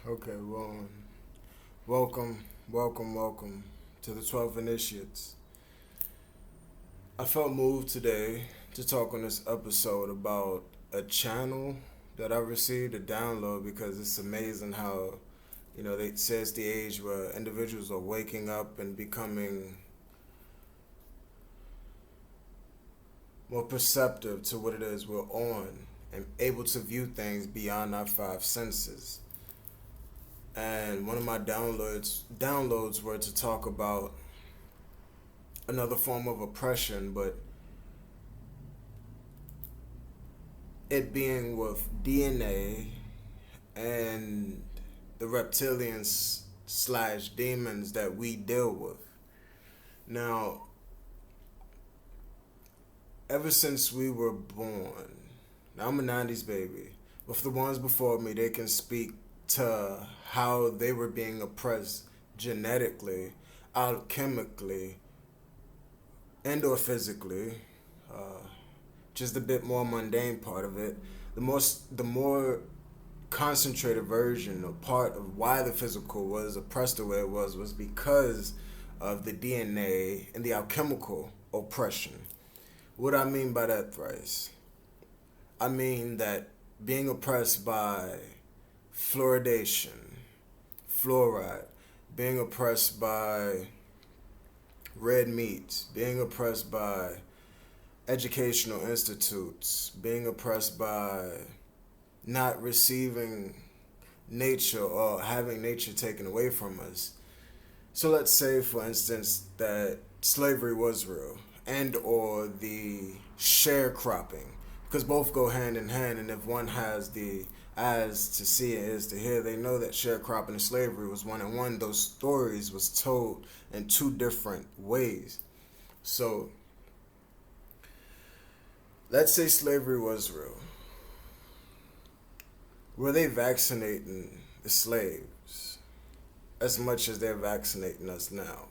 Okay, well, welcome to the 12 Initiates. I felt moved today to talk on this episode about a channel that I received a download because it's amazing how, they say it's the age where individuals are waking up and becoming more perceptive to what it is we're on and able to view things beyond our five senses. And one of my downloads were to talk about another form of oppression, but it being with DNA and the reptilians slash demons that we deal with. Now, ever since we were born, now I'm a 90s baby. With the ones before me, they can speak to how they were being oppressed genetically, alchemically, and or physically. Uh, just a bit more mundane part of it. The more concentrated version or part of why the physical was oppressed the way it was because of the DNA and the alchemical oppression. What I mean by that, Thrice? I mean that being oppressed by fluoridation, fluoride, being oppressed by red meat, being oppressed by educational institutes, being oppressed by not receiving nature or having nature taken away from us. So let's say, for instance, that slavery was real and or the sharecropping, because both go hand in hand, and if one has the eyes to see and ears to hear, they know that sharecropping and slavery was one and one. Those stories was told in two different ways. So let's say slavery was real. Were they vaccinating the slaves as much as they're vaccinating us now?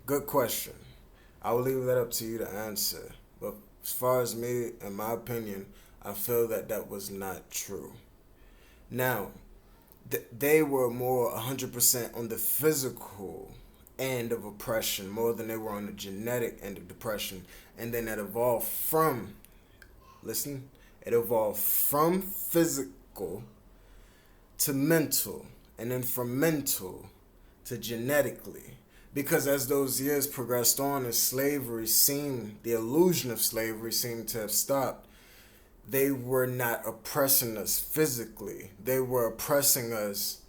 Good question. I will leave that up to you to answer. But as far as me, in my opinion, I feel that that was not true. Now, they were more 100% on the physical end of oppression more than they were on the genetic end of depression. And then it evolved from, listen, it evolved from physical to mental, and then from mental to genetically. Because as those years progressed on and the illusion of slavery seemed to have stopped, they were not oppressing us physically. They were oppressing us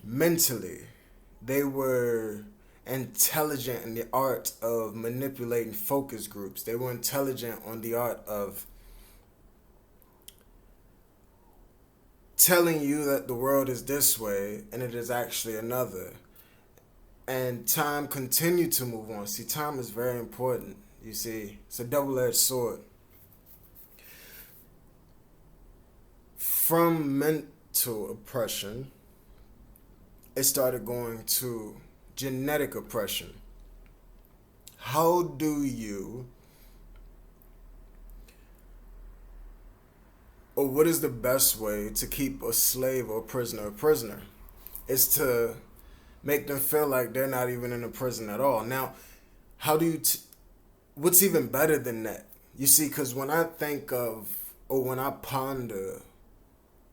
mentally. They were intelligent in the art of manipulating focus groups. They were intelligent on the art of telling you that the world is this way and it is actually another. And time continued to move on. See, time is very important. You see, it's a double-edged sword. From mental oppression, it started going to genetic oppression. How do you, or what is the best way to keep a slave or a prisoner? Is to make them feel like they're not even in a prison at all. Now, how do you, what's even better than that? You see, because when I think of, or when I ponder,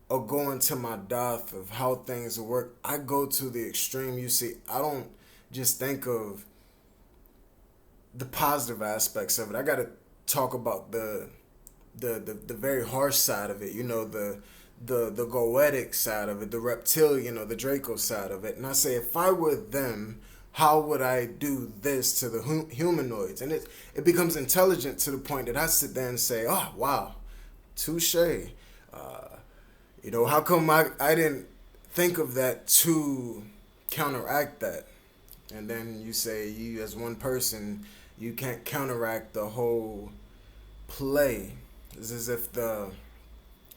or go into my depth of how things work, I go to the extreme. You see, I don't just think of the positive aspects of it. I got to talk about the very harsh side of it. The goetic side of it, the reptilian or the Draco side of it. And I say, if I were them, how would I do this to the humanoids? And it becomes intelligent to the point that I sit there and say, oh, wow, touche. How come I didn't think of that to counteract that? And then you say, you as one person, you can't counteract the whole play. It's as if the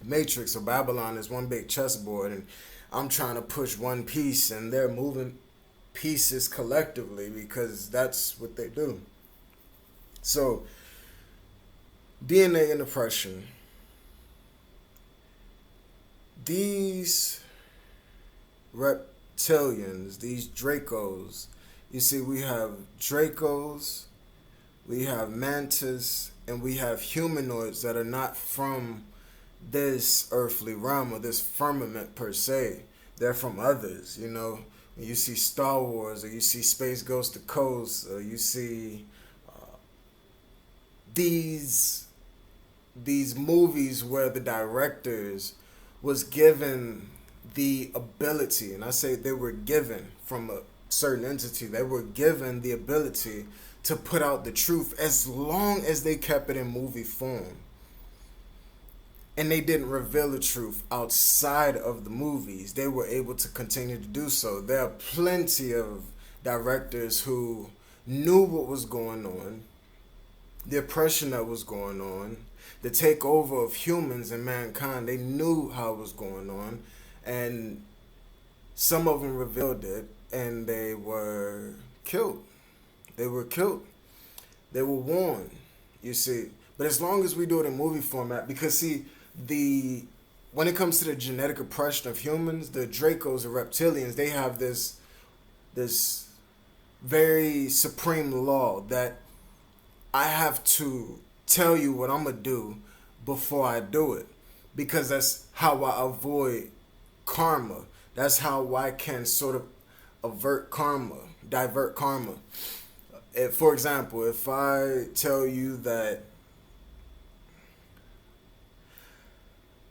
Matrix or Babylon is one big chessboard, and I'm trying to push one piece, and they're moving pieces collectively because that's what they do. So, DNA and oppression. These reptilians, these Dracos. You see, we have Dracos, we have mantis, and we have humanoids that are not from this earthly realm or this firmament per se. They're from others, you know. When you see Star Wars, or you see Space Ghost to Coast, or you see these these movies where the directors was given the ability, and I say they were given from a certain entity, they were given the ability to put out the truth as long as they kept it in movie form. And they didn't reveal the truth outside of the movies. They were able to continue to do so. There are plenty of directors who knew what was going on, the oppression that was going on, the takeover of humans and mankind. They knew how it was going on, and some of them revealed it, and they were killed. They were killed. They were warned, you see. But as long as we do it in movie format, because see, when it comes to the genetic oppression of humans, the Dracos or reptilians, they have this very supreme law that I have to tell you what I'm gonna do before I do it, because that's how I avoid karma. That's how I can sort of divert karma. For example, if I tell you that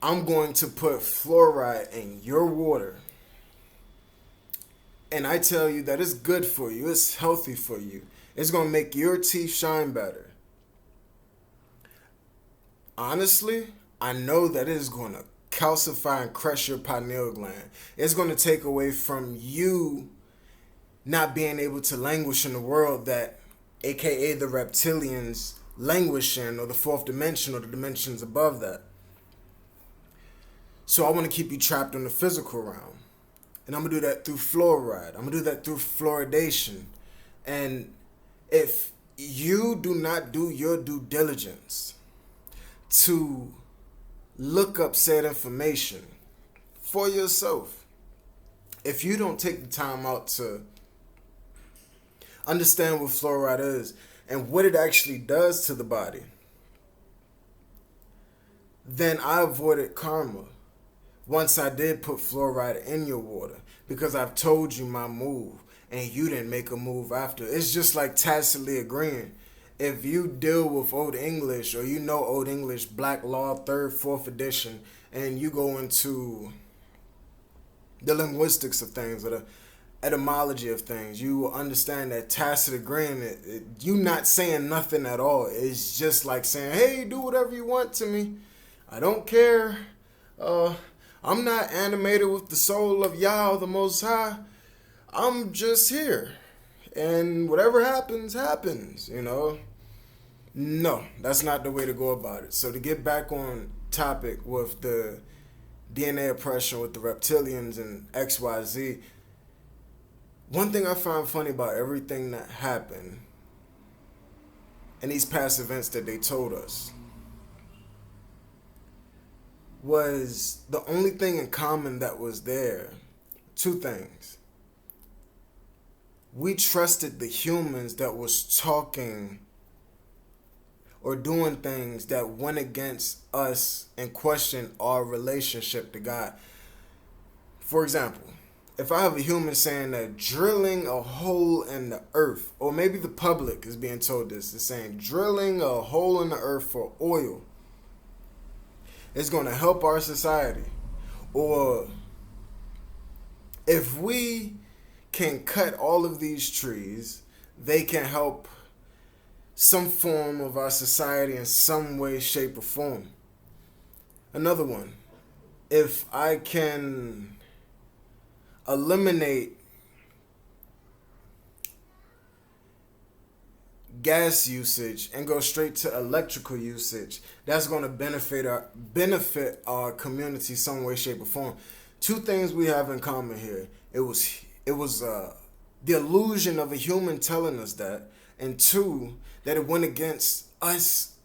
I'm going to put fluoride in your water, and I tell you that it's good for you, it's healthy for you, it's going to make your teeth shine better. Honestly, I know that it is going to calcify and crush your pineal gland. It's going to take away from you not being able to languish in the world that, aka the reptilians, languish in, or the fourth dimension, or the dimensions above that. So I want to keep you trapped in the physical realm. And I'm going to do that through fluoride. I'm going to do that through fluoridation. And if you do not do your due diligence to look up said information for yourself, if you don't take the time out to understand what fluoride is and what it actually does to the body, then I avoided karma once I did put fluoride in your water, because I've told you my move and you didn't make a move after. It's just like tacitly agreeing. If you deal with Old English, or you know Old English, Black Law, 3rd, 4th edition, and you go into the linguistics of things, or the etymology of things, you will understand that tacit agreeing, you not saying nothing at all. It's just like saying, hey, do whatever you want to me. I don't care. I'm not animated with the soul of Yah, the Most High. I'm just here. And whatever happens, happens, you know. No, that's not the way to go about it. So to get back on topic with the DNA oppression with the reptilians and XYZ, one thing I find funny about everything that happened and these past events that they told us was the only thing in common that was there. Two things. We trusted the humans that was talking or doing things that went against us and questioned our relationship to God. For example, if I have a human saying that drilling a hole in the earth, or maybe the public is being told this, is saying drilling a hole in the earth for oil is going to help our society. Or if we can cut all of these trees, they can help some form of our society in some way, shape, or form. Another one, if I can eliminate gas usage and go straight to electrical usage, that's going to benefit our community some way, shape, or form. Two things we have in common here. It was the illusion of a human telling us that, and two, that it went against us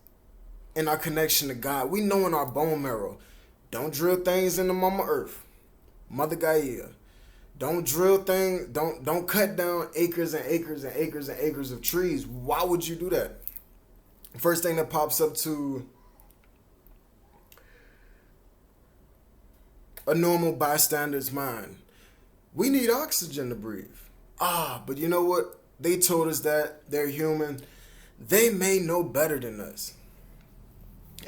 in our connection to God. We know in our bone marrow, don't drill things into Mama Earth, Mother Gaia. Don't drill things. Don't cut down acres and acres and acres and acres of trees. Why would you do that? First thing that pops up to a normal bystander's mind: we need oxygen to breathe. But you know what? They told us that they're human. They may know better than us.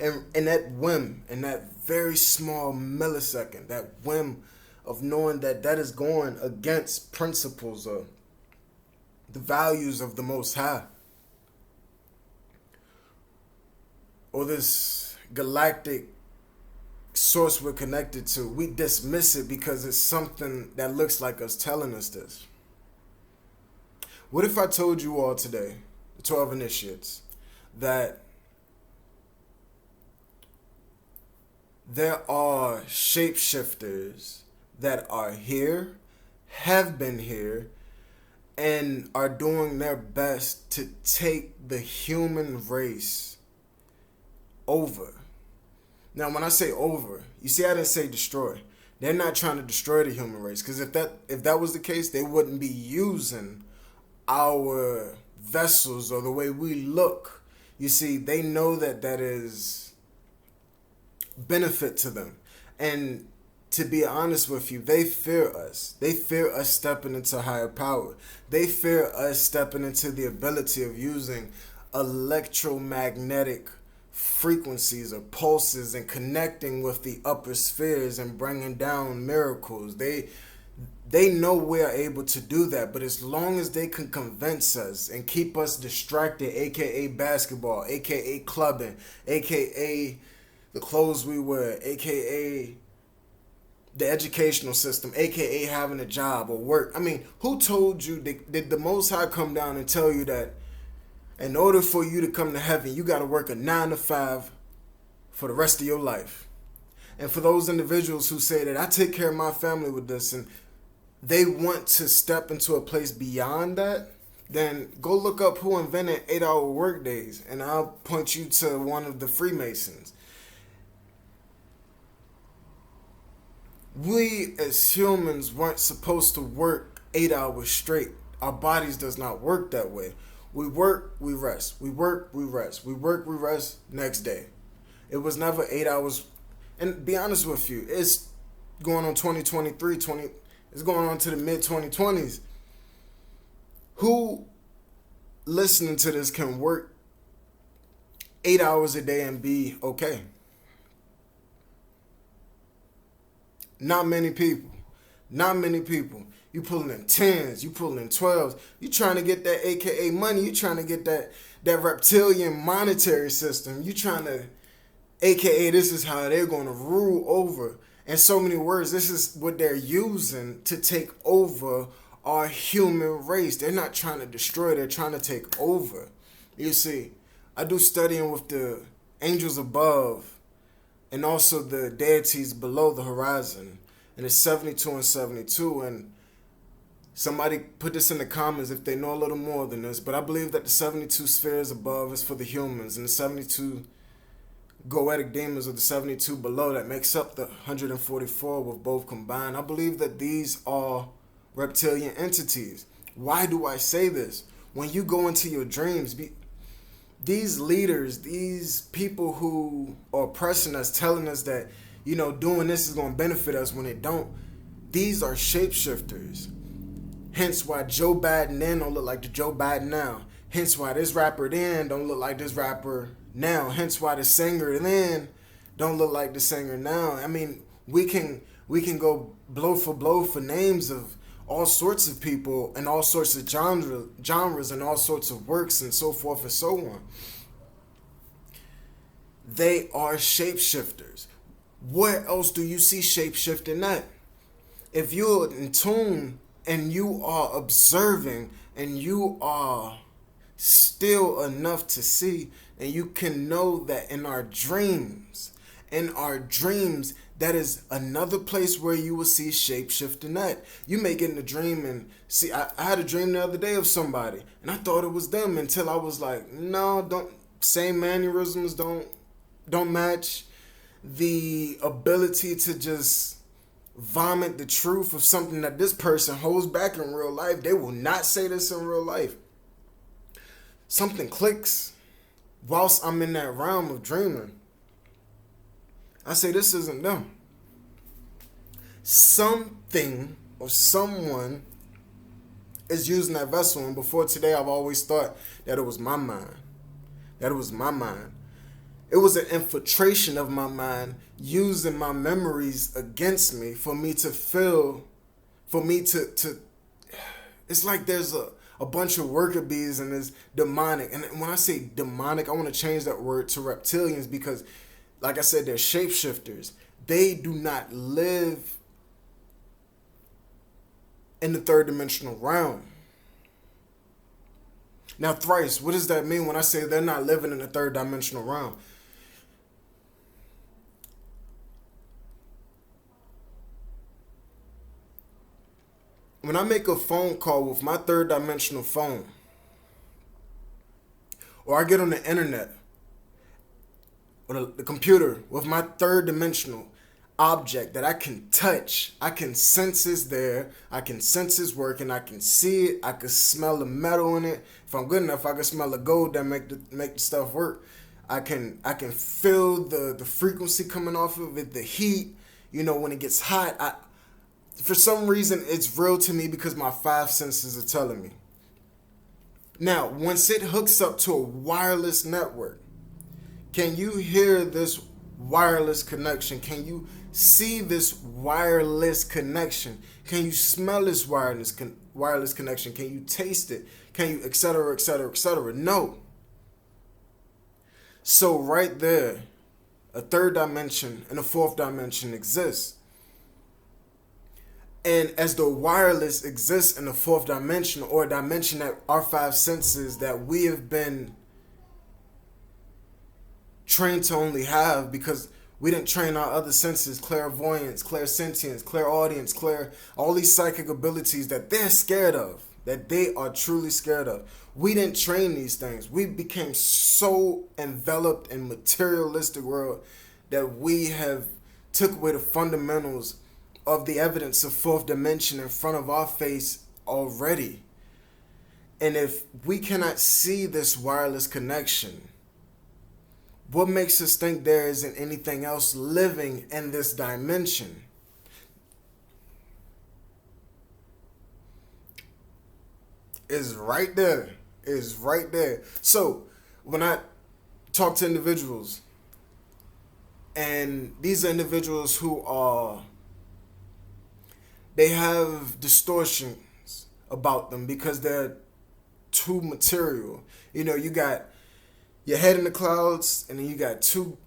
And that whim, in that very small millisecond, that whim of knowing that that is going against principles of the values of the Most High, or this galactic source we're connected to, we dismiss it because it's something that looks like us telling us this. What if I told you all today, the 12 initiates, that there are shapeshifters that are here, have been here, and are doing their best to take the human race over? Now, when I say over, you see, I didn't say destroy. They're not trying to destroy the human race, because if that was the case, they wouldn't be using our vessels or the way we look. You see, they know that that is benefit to them. And to be honest with you, they fear us. They fear us stepping into higher power. They fear us stepping into the ability of using electromagnetic frequencies or pulses and connecting with the upper spheres and bringing down miracles. They know we're able to do that, but as long as they can convince us and keep us distracted, aka basketball, aka clubbing, aka the clothes we wear, aka the educational system, aka having a job or work. I mean, who told you, did the Most High come down and tell you that in order for you to come to heaven, you got to work a 9 to 5 for the rest of your life? And for those individuals who say that I take care of my family with this and they want to step into a place beyond that, then go look up who invented 8-hour work days, and I'll point you to one of the Freemasons. We as humans weren't supposed to work 8 hours straight. Our bodies does not work that way. We work, we rest. We work, we rest. We work, we rest, next day. It was never 8 hours. And be honest with you, it's going on 2023, it's going on to the mid-2020s. Who listening to this can work 8 hours a day and be okay? Not many people. Not many people. You pulling in 10s, you pulling in 12s. You trying to get that AKA money. You trying to get that reptilian monetary system. You trying to, AKA, this is how they're going to rule over. In so many words, this is what they're using to take over our human race. They're not trying to destroy, they're trying to take over. You see, I do studying with the angels above and also the deities below the horizon. And it's 72 and 72. And somebody put this in the comments if they know a little more than this. But I believe that the 72 spheres above is for the humans, and the 72 goetic demons, or the 72 below, that makes up the 144 with both combined. I believe that these are reptilian entities. Why do I say this? When you go into your dreams, these leaders, these people who are oppressing us, telling us that, you know, doing this is going to benefit us when it don't, these are shapeshifters. Hence why Joe Biden then don't look like the Joe Biden now. Hence why this rapper then don't look like this rapper now. Hence why the singer then don't look like the singer now. I mean, we can go blow for names of all sorts of people and all sorts of genres and all sorts of works and so forth and so on. They are shapeshifters. Where else do you see shapeshifting at? If you're in tune and you are observing and you are still enough to see, and you can know that in our dreams, that is another place where you will see shape-shifting at. You may get in a dream and see, I had a dream the other day of somebody, and I thought it was them until I was like, no, same mannerisms don't match. The ability to just vomit the truth of something that this person holds back in real life. They will not say this in real life. Something clicks whilst I'm in that realm of dreaming. I say, this isn't them. Something or someone is using that vessel. And before today, I've always thought that it was my mind. That it was my mind. It was an infiltration of my mind using my memories against me for me to feel, for me to it's like there's a bunch of worker bees and it's demonic. And when I say demonic, I want to change that word to reptilians because, like I said, they're shapeshifters. They do not live in the third dimensional realm. Now, thrice, what does that mean when I say they're not living in the third dimensional realm? When I make a phone call with my third dimensional phone, or I get on the internet, or the computer with my third dimensional object that I can touch, I can sense it's there, I can sense it's working, I can see it, I can smell the metal in it. If I'm good enough, I can smell the gold that make the stuff work. I can feel the frequency coming off of it, the heat. You know, when it gets hot, for some reason it's real to me because my five senses are telling me. Now, once it hooks up to a wireless network, can you hear this wireless connection? Can you see this wireless connection? Can you smell this wireless connection? Can you taste it? Can you, et cetera, et cetera, et cetera? No. So right there, a third dimension and a fourth dimension exists. And as the wireless exists in the fourth dimension, or a dimension that our five senses that we have been trained to only have because we didn't train our other senses, clairvoyance, clairsentience, clairaudience, all these psychic abilities that they're scared of, that they are truly scared of. We didn't train these things. We became so enveloped in materialistic world that we have took away the fundamentals of the evidence of fourth dimension in front of our face already. And if we cannot see this wireless connection, what makes us think there isn't anything else living in this dimension? Is right there. Is right there. So when I talk to individuals, and these are individuals who are, they have distortions about them because they're too material. You know, you got your head in the clouds, and then you got too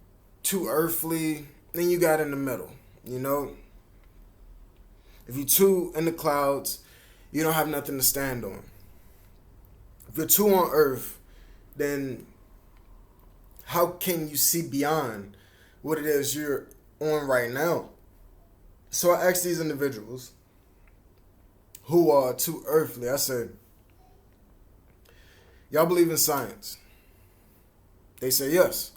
earthly, then you got in the middle. You know, if you're too in the clouds, you don't have nothing to stand on. If you're too on earth, then how can you see beyond what it is you're on right now? So I asked these individuals who are too earthly, I said, y'all believe in science? They say yes.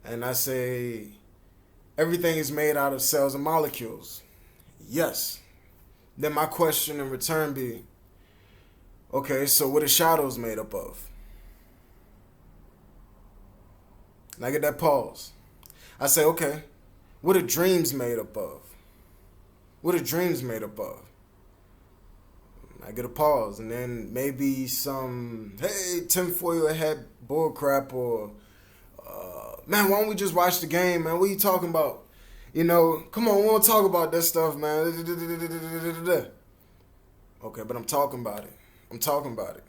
And I say, everything is made out of cells and molecules. Yes. Then my question in return be, okay, so what are shadows made up of? And I get that pause. I say, okay, what are dreams made up of? What are dreams made up of? I get a pause, and then maybe some, hey, tinfoil hat bullcrap, or, man, why don't we just watch the game, man? What are you talking about? You know, come on, we won't talk about that stuff, man. Okay, but I'm talking about it. I'm talking about it.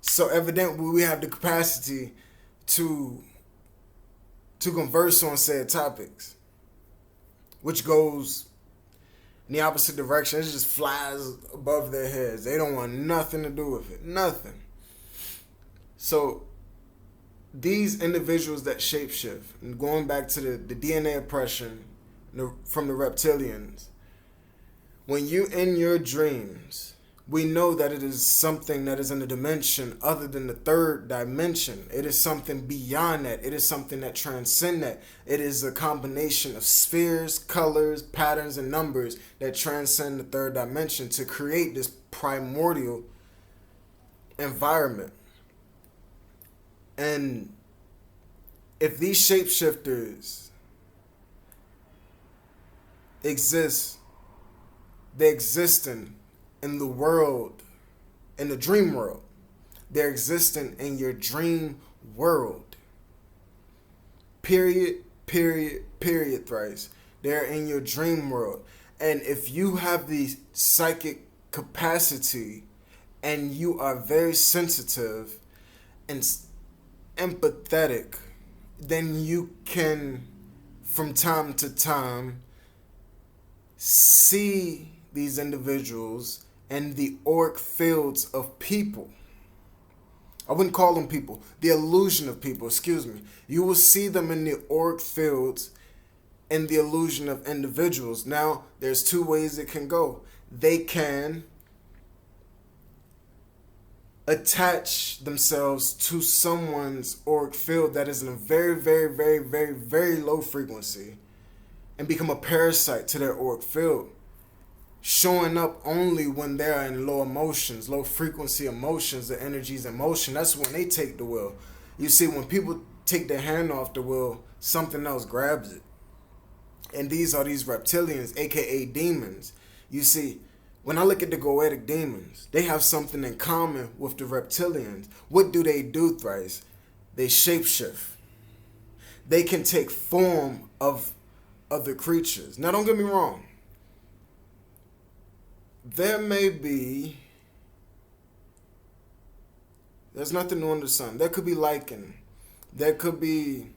So evidently we have the capacity to converse on said topics, which goes in the opposite direction. It just flies above their heads. They don't want nothing to do with it. Nothing. So these individuals that shapeshift, and going back to the DNA oppression from the reptilians, when you in your dreams We know that it is something that is in a dimension other than the third dimension. It is something beyond that. It is something that transcends that. It is a combination of spheres, colors, patterns, and numbers that transcend the third dimension to create this primordial environment. And if these shapeshifters exist, they existing in the world, in the dream world. They're existing in your dream world. Period, period, period, thrice. They're in your dream world. And if you have the psychic capacity and you are very sensitive and empathetic, then you can, from time to time, see these individuals and the auric fields of people. I wouldn't call them people, the illusion of people, excuse me. You will see them in the auric fields and the illusion of individuals. Now, there's two ways it can go. They can attach themselves to someone's auric field that is in a very, very, very, very, very low frequency and become a parasite to their auric field, showing up only when they're in low emotions, low frequency emotions, the energies in motion. That's when they take the wheel. You see, when people take their hand off the wheel, something else grabs it. And these are these reptilians, aka demons. You see, when I look at the goetic demons, they have something in common with the reptilians. What do, thrice? They shapeshift. They can take form of other creatures. Now, don't get me wrong. There's nothing new under the sun. There could be lichen. There could be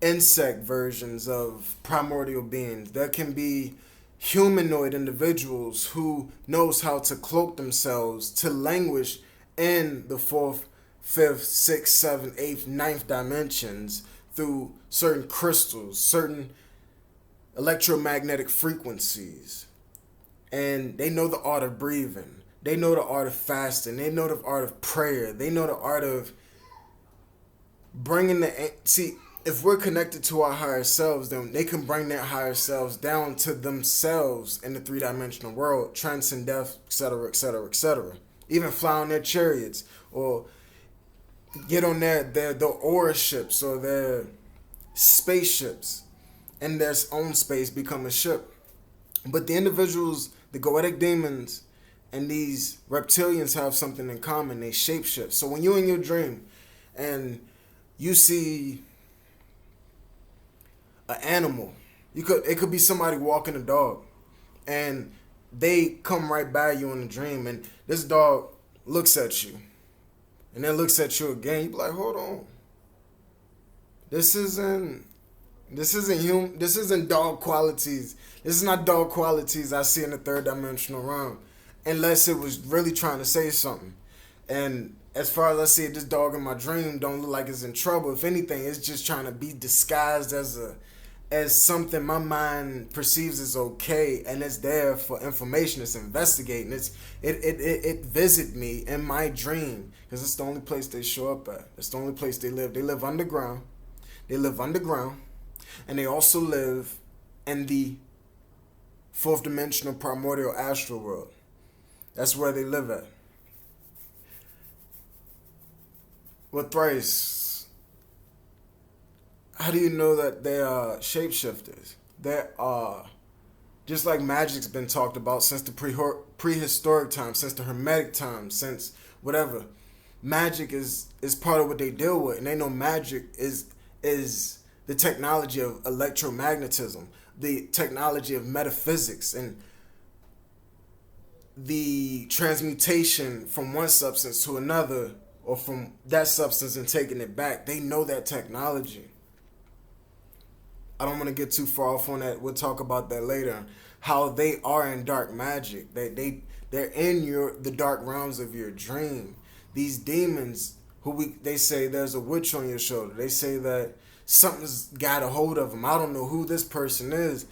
insect versions of primordial beings. There can be humanoid individuals who knows how to cloak themselves to languish in the fourth, fifth, sixth, seventh, eighth, ninth dimensions through certain crystals, certain electromagnetic frequencies. And they know the art of breathing. They know the art of fasting. They know the art of prayer. They know the art of bringing the... See, if we're connected to our higher selves, then they can bring their higher selves down to themselves in the three-dimensional world, transcend death, etc., etc., etc. Even fly on their chariots or get on their aura ships or their spaceships in their own space, become a ship. But the individuals, the goetic demons, and these reptilians have something in common. They shapeshift. So when you're in your dream and you see an animal, it could be somebody walking a dog, and they come right by you in the dream, and this dog looks at you, and then looks at you again. You be like, hold on, this isn't human. This isn't dog qualities. This is not dog qualities I see in the third dimensional realm, unless it was really trying to say something. And as far as I see it, this dog in my dream don't look like it's in trouble. If anything, it's just trying to be disguised as something my mind perceives as okay, and it's there for information. It's investigating. It visit me in my dream because it's the only place they show up at. It's the only place they live. They live underground. And they also live in the fourth dimensional primordial astral world. That's where they live at. Well, thrice, how do you know that they are shapeshifters? They are, just like magic's been talked about since the prehistoric times, since the Hermetic times, since whatever. Magic is part of what they deal with, and they know magic is the technology of electromagnetism, the technology of metaphysics, and the transmutation from one substance to another, or from that substance and taking it back. They know that technology. I don't want to get too far off on that. We'll talk about that later. How they are in dark magic. They're in the dark realms of your dream. These demons, they say there's a witch on your shoulder. They say that something's got a hold of them. I don't know who this person is.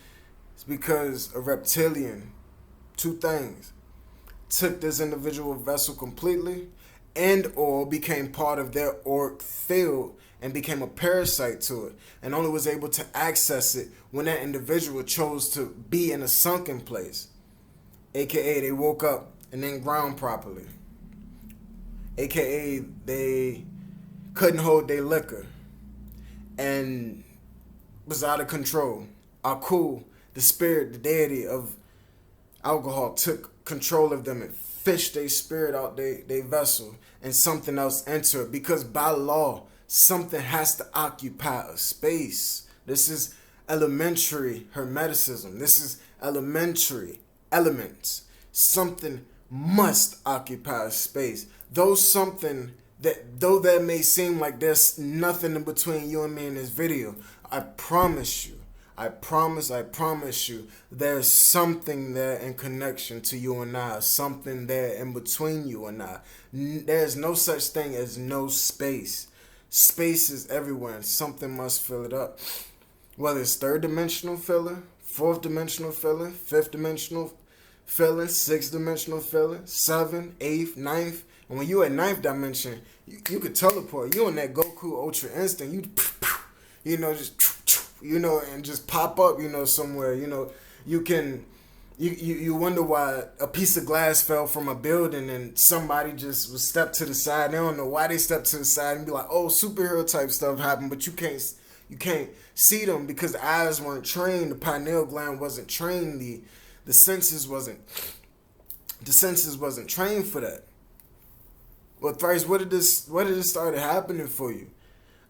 It's because a reptilian. Two things. took this individual vessel completely and or became part of their auric field and became a parasite to it and only was able to access it when that individual chose to be in a sunken place, aka they woke up and then ground properly, aka they couldn't hold their liquor and was out of control. Aku, the spirit, the deity of alcohol, took control of them and fished their spirit out their vessel, and something else entered, because by law something has to occupy a space. This is elementary hermeticism. This is elementary elements. Something must occupy a space. Though that may seem like there's nothing in between you and me in this video, I promise you, I promise you, there's something there in connection to you and I, something there in between you and I. There's no such thing as no space. Space is everywhere, and something must fill it up. Whether it's third dimensional filler, fourth dimensional filler, fifth dimensional filler, sixth dimensional filler, seventh, eighth, ninth. And when you at ninth dimension, you could teleport. You on that Goku Ultra Instinct. And just pop up, somewhere. You wonder why a piece of glass fell from a building and somebody just was stepped to the side. They don't know why they stepped to the side and be like, oh, superhero type stuff happened, but you can't see them because the eyes weren't trained, the pineal gland wasn't trained, the senses wasn't trained for that. Well, Thrice, what did this started happening for you?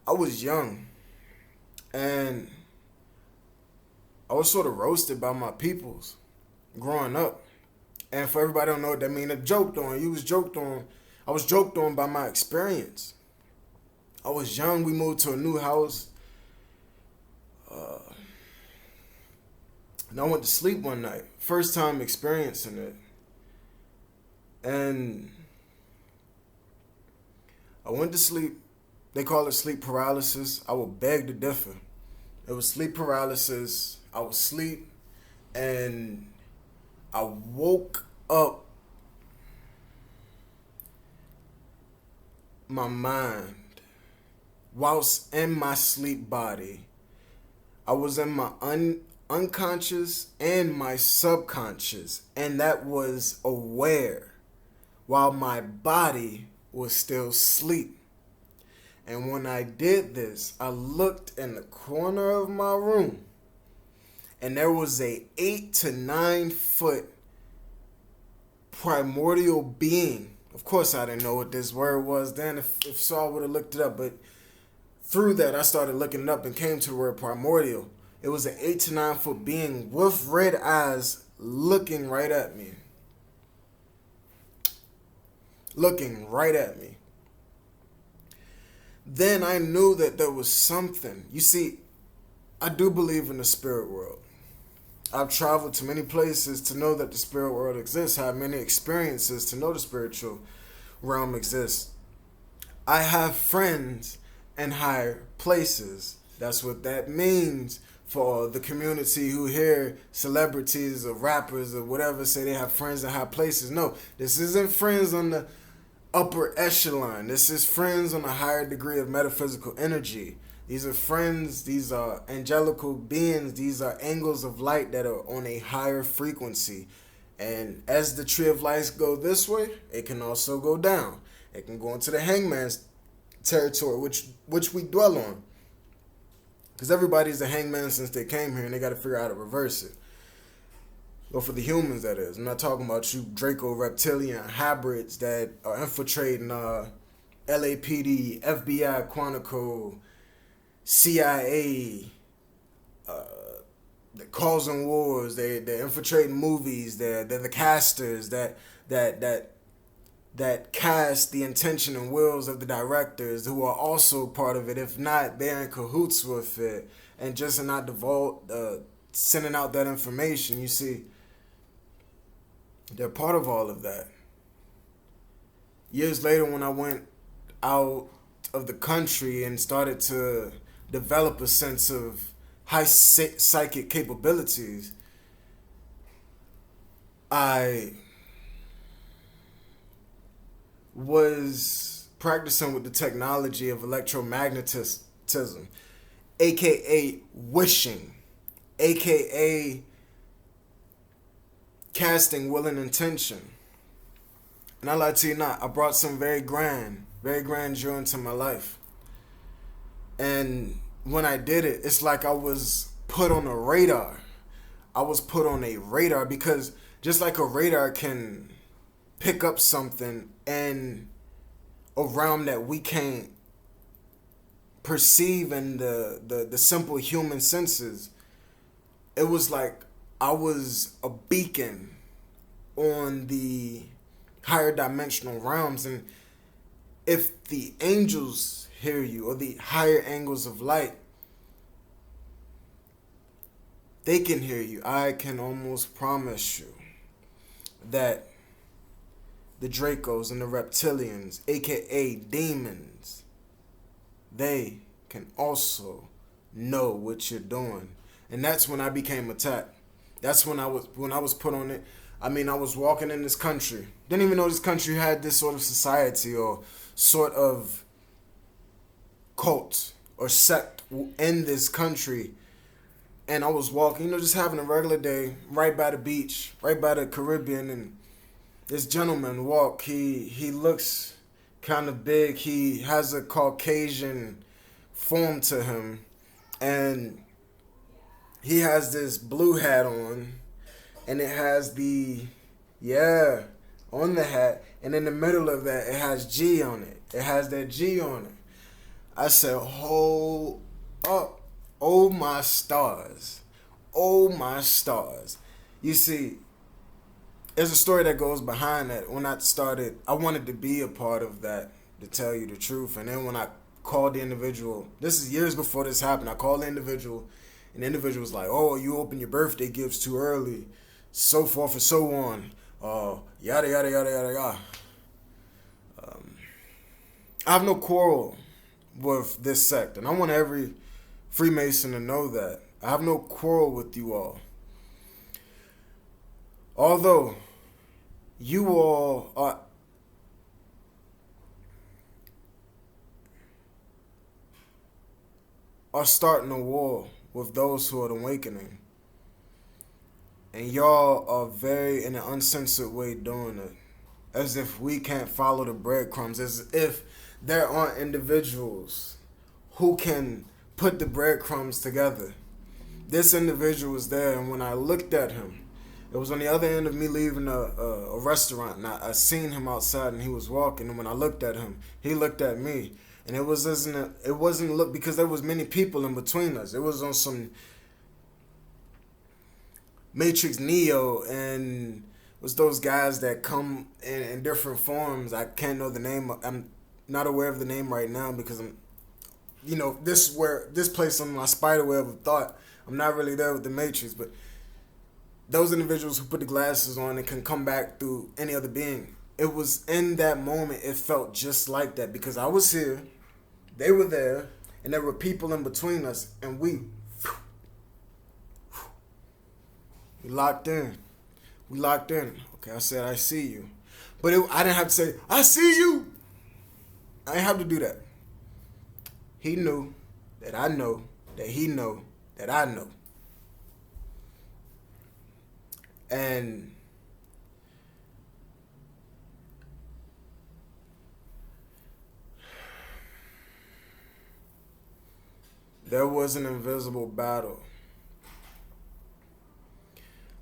I was young and I was sort of roasted by my peoples growing up. And for everybody who don't know what that means, I was joked on by my experience. I was young, we moved to a new house. And I went to sleep one night. First time experiencing it. And I went to sleep. They call it sleep paralysis. I would beg to differ. It was sleep paralysis. I was asleep and I woke up. My mind, whilst in my sleep body, I was in my unconscious and my subconscious, and that was aware while my body was still asleep. And when I did this, I looked in the corner of my room and there was a 8 to 9 foot primordial being. Of course, I didn't know what this word was then. If so, I would have looked it up. But through that, I started looking it up and came to the word primordial. It was an 8 to 9 foot being with red eyes looking right at me. Looking right at me. Then I knew that there was something. You see, I do believe in the spirit world. I've traveled to many places to know that the spirit world exists, had many experiences to know the spiritual realm exists. I have friends in higher places. That's what that means for the community who hear celebrities or rappers or whatever say they have friends in high places. No, this isn't friends on the upper echelon. This is friends on a higher degree of metaphysical energy. These are friends, these are angelical beings, these are angels of light that are on a higher frequency. And as the tree of lights go this way, it can also go down. It can go into the hangman's territory, which we dwell on. Because everybody's a hangman since they came here and they got to figure out how to reverse it. Well, for the humans, that is. I'm not talking about you Draco Reptilian hybrids that are infiltrating LAPD, FBI, Quantico, CIA, they're causing wars, they're infiltrating movies, they're the casters that cast the intention and wills of the directors who are also part of it. If not, they're in cahoots with it and just are not sending out that information. You see, they're part of all of that. Years later, when I went out of the country and started to develop a sense of high psychic capabilities, I was practicing with the technology of electromagnetism, aka wishing, aka casting will and intention. And I lie to you not, I brought some very grandeur into my life. And when I did it, it's like I was put on a radar. I was put on a radar because just like a radar can pick up something in a realm that we can't perceive in the simple human senses, it was like I was a beacon on the higher dimensional realms. And if the angels hear you, or the higher angles of light, they can hear you. I can almost promise you that the Dracos and the Reptilians, aka demons, they can also know what you're doing. And that's when I became attacked. That's when I was put on it. I mean, I was walking in this country. Didn't even know this country had this sort of society or sort of cult or sect in this country. And I was walking, just having a regular day, right by the beach, right by the Caribbean, and this gentleman walk. He looks kind of big. He has a Caucasian form to him, and he has this blue hat on, and it has on the hat, and in the middle of that, it has G on it. It has that G on it. I said, hold up. Oh my stars. Oh my stars. You see, there's a story that goes behind that. When I started, I wanted to be a part of that, to tell you the truth. And then when I called the individual, this is years before this happened, I called the individual, and the individual was like, oh, you opened your birthday gifts too early, so forth and so on. Yada, yada, yada, yada, yada. I have no quarrel with this sect, and I want every Freemason to know that. I have no quarrel with you all. Although, you all are starting a war with those who are awakening. And y'all are very, in an uncensored way, doing it. As if we can't follow the breadcrumbs. As if there aren't individuals who can put the breadcrumbs together. This individual was there, and when I looked at him, it was on the other end of me leaving a restaurant, and I seen him outside, and he was walking, and when I looked at him, he looked at me, and it wasn't look, because there was many people in between us. It was on some Matrix Neo, and it was those guys that come in different forms. I can't know the name. I'm not aware of the name right now because I'm, this place on my spider web of thought. I'm not really there with the Matrix, but those individuals who put the glasses on and can come back through any other being. It was in that moment, it felt just like that, because I was here, they were there, and there were people in between us, and we locked in. We locked in. Okay, I said, I see you. But I didn't have to say, I see you. I didn't have to do that. He knew that I know that he know that I know. And there was an invisible battle.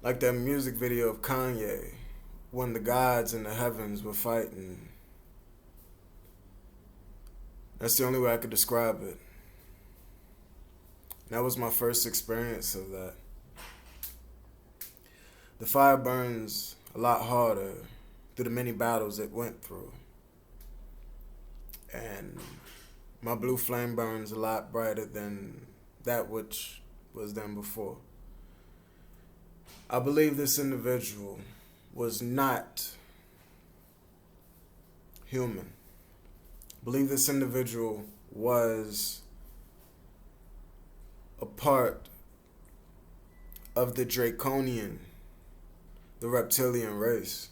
Like that music video of Kanye, when the gods in the heavens were fighting. That's the only way I could describe it. That was my first experience of that. The fire burns a lot harder through the many battles it went through. And my blue flame burns a lot brighter than that which was done before. I believe this individual was not human. I believe this individual was a part of the Draconian, the reptilian race.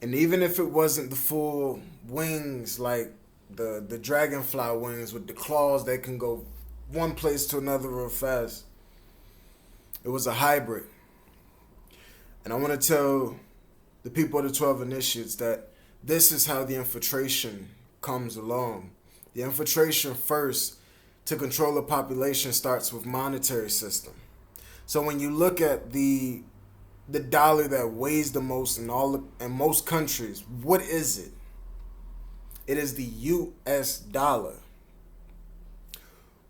And even if it wasn't the full wings, like the dragonfly wings with the claws that can go one place to another real fast, it was a hybrid. And I want to tell the people of the 12 initiates that this is how the infiltration comes along. The infiltration first to control the population starts with monetary system. So when you look at the dollar that weighs the most in most countries, what is it? It is the US dollar.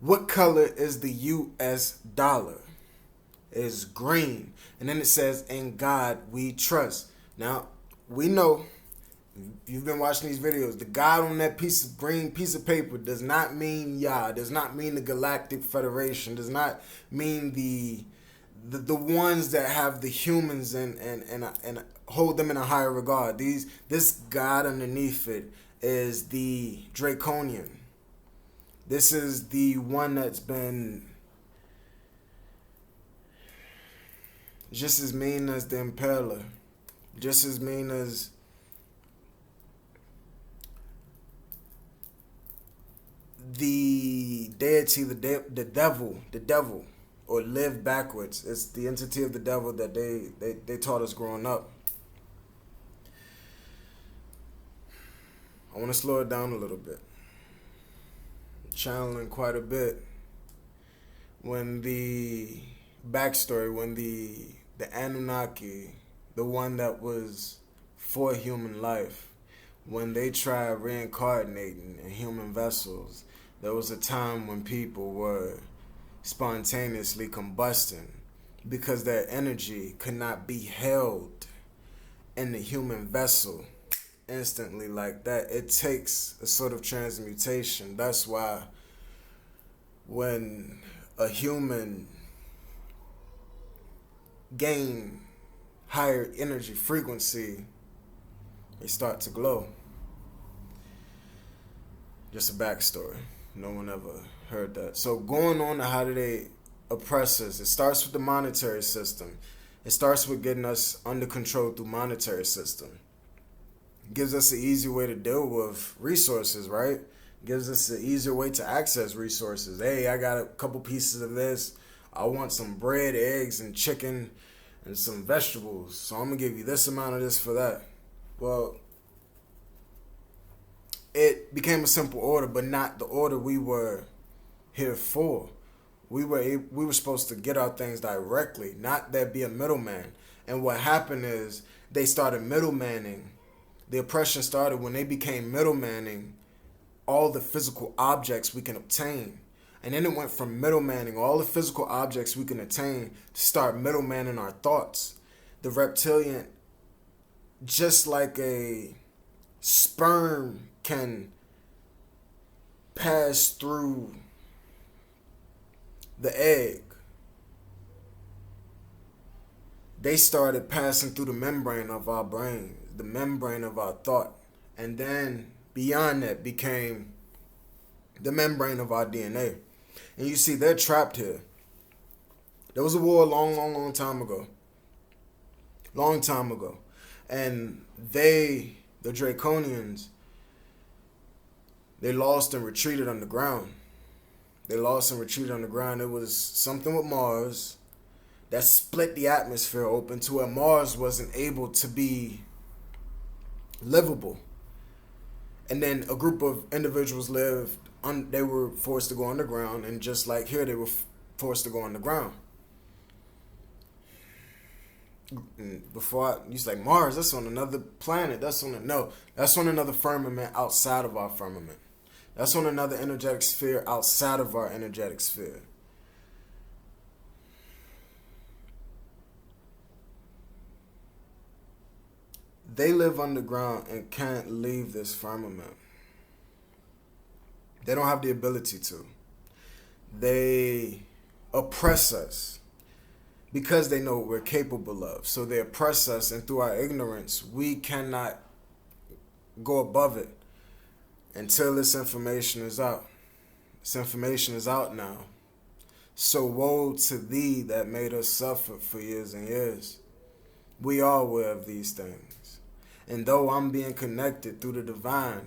What color is the US dollar? It is green. And then it says, "In God we trust." Now, we know, you've been watching these videos, the God on that green piece of paper does not mean Yah, does not mean the Galactic Federation, does not mean the ones that have the humans and hold them in a higher regard. This God underneath it is the Draconian. This is the one that's been just as mean as the Impaler, just as mean as the deity, the devil, or live backwards. It's the entity of the devil that they taught us growing up. I want to slow it down a little bit. Channeling quite a bit. When the backstory, when the Anunnaki, the one that was for human life, when they tried reincarnating in human vessels, there was a time when people were spontaneously combusting because their energy could not be held in the human vessel instantly like that. It takes a sort of transmutation. That's why when a human gain higher energy frequency, they start to glow. Just a backstory. No one ever heard that. So going on to how do they oppress us, it starts with the monetary system. It starts with getting us under control through monetary system. It gives us an easy way to deal with resources, right? It gives us an easier way to access resources. Hey, I got a couple pieces of this. I want some bread, eggs, and chicken, and some vegetables. So I'm going to give you this amount of this for that. Well, it became a simple order, but not the order we were here for. We were supposed to get our things directly, not there be a middleman. And what happened is they started middlemaning. The oppression started when they became middlemaning all the physical objects we can obtain. And then it went from middlemaning all the physical objects we can attain to start middlemaning our thoughts. The reptilian, just like a sperm can pass through the egg, they started passing through the membrane of our brain, the membrane of our thought. And then beyond that became the membrane of our DNA. And you see, they're trapped here. There was a war a long time ago. Long time ago. And the Draconians, they lost and retreated underground. They lost and retreated underground. It was something with Mars that split the atmosphere open to where Mars wasn't able to be livable. And then a group of individuals lived, they were forced to go underground, and just like here, they were forced to go underground. Before, you was like, Mars, that's on another planet. That's on another firmament outside of our firmament. That's on another energetic sphere outside of our energetic sphere. They live underground and can't leave this firmament. They don't have the ability to. They oppress us because they know what we're capable of. So they oppress us, and through our ignorance, we cannot go above it until this information is out. This information is out now. So woe to thee that made us suffer for years and years. We are aware of these things. And though I'm being connected through the divine,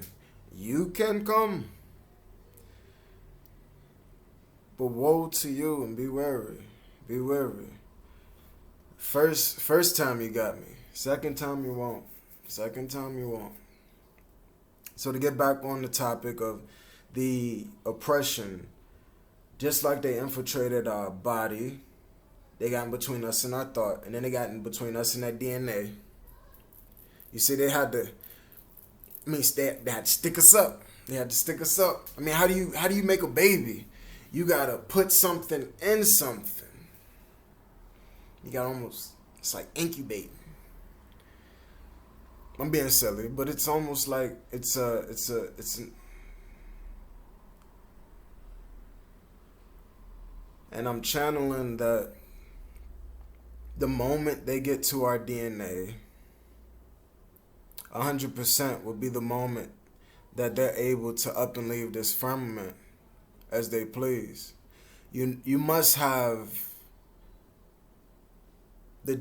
you can come. But woe to you, and be wary. Be wary. First time you got me. Second time you won't. Second time you won't. So to get back on the topic of the oppression, just like they infiltrated our body, they got in between us and our thought, and then they got in between us and that DNA. You see, they had to. They had to stick us up. They had to stick us up. I mean, how do you make a baby? You gotta put something in something. You got it's like incubating. I'm being silly, but it's almost like it's and I'm channeling that the moment they get to our DNA, 100% will be the moment that they're able to up and leave this firmament as they please. You must have the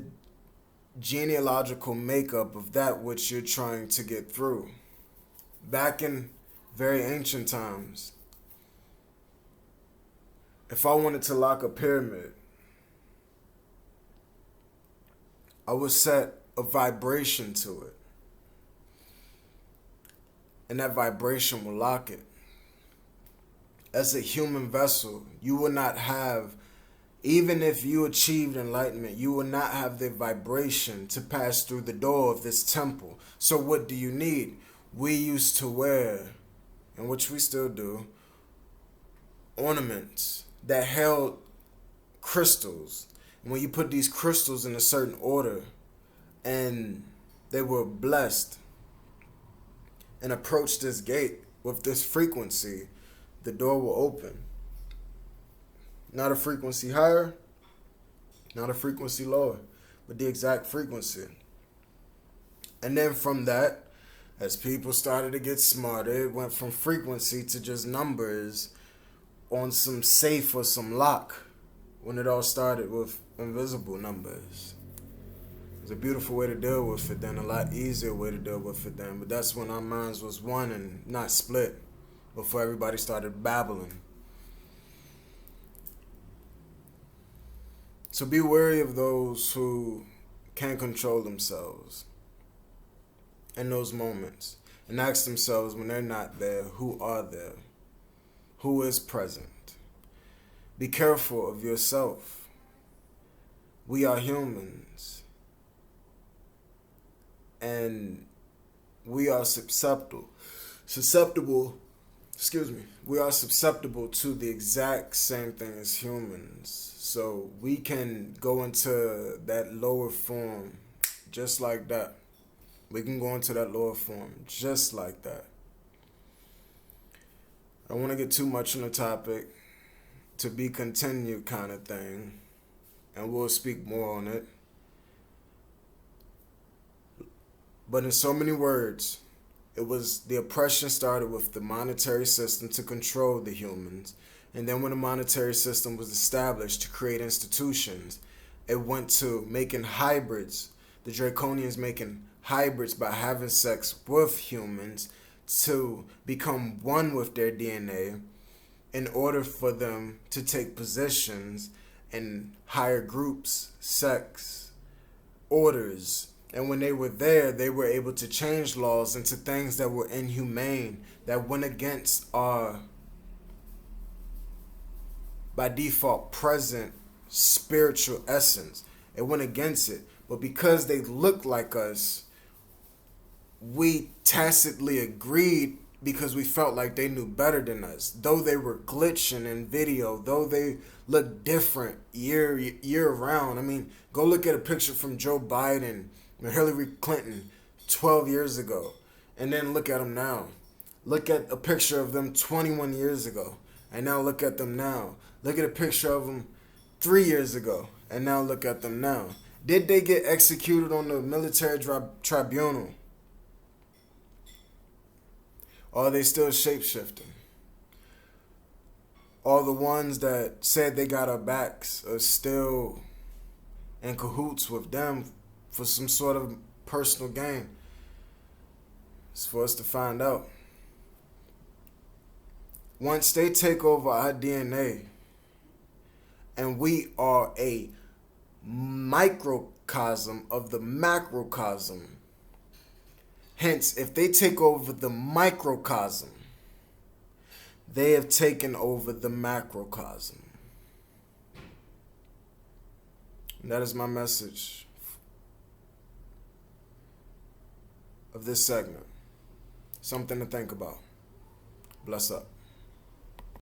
genealogical makeup of that which you're trying to get through. Back in very ancient times, if I wanted to lock a pyramid, I would set a vibration to it. And that vibration will lock it. As a human vessel, you will not have, even if you achieved enlightenment, you will not have the vibration to pass through the door of this temple. So what do you need? We used to wear, and which we still do, ornaments that held crystals. And when you put these crystals in a certain order, and they were blessed, and approach this gate with this frequency, the door will open. Not a frequency higher, not a frequency lower, but the exact frequency. And then from that, as people started to get smarter, it went from frequency to just numbers on some safe or some lock, when it all started with invisible numbers. It was a beautiful way to deal with it then, a lot easier way to deal with it then. But that's when our minds was one and not split, before everybody started babbling. So be wary of those who can't control themselves in those moments, and ask themselves, when they're not there, who are there? Who is present? Be careful of yourself. We are humans, and we are susceptible, we are susceptible to the exact same thing as humans. So we can go into that lower form just like that. We can go into that lower form just like that. I don't want to get too much on the topic, to be continued kind of thing, and we'll speak more on it. But in so many words, it was the oppression started with the monetary system to control the humans. And then when the monetary system was established to create institutions, it went to making hybrids. The Draconians making hybrids by having sex with humans to become one with their DNA in order for them to take positions in higher groups, sects, orders. And when they were there, they were able to change laws into things that were inhumane, that went against our, by default, present spiritual essence. It went against it. But because they looked like us, we tacitly agreed because we felt like they knew better than us. Though they were glitching in video, though they looked different year round. I mean, go look at a picture from Joe Biden and Hillary Clinton 12 years ago, and then look at them now. Look at a picture of them 21 years ago, and now look at them now. Look at a picture of them 3 years ago, and now look at them now. Did they get executed on the military tribunal? Or are they still shape-shifting? All the ones that said they got our backs are still in cahoots with them for some sort of personal gain. It's for us to find out. Once they take over our DNA, and we are a microcosm of the macrocosm. Hence, if they take over the microcosm, they have taken over the macrocosm. And that is my message of this segment. Something to think about. Bless up.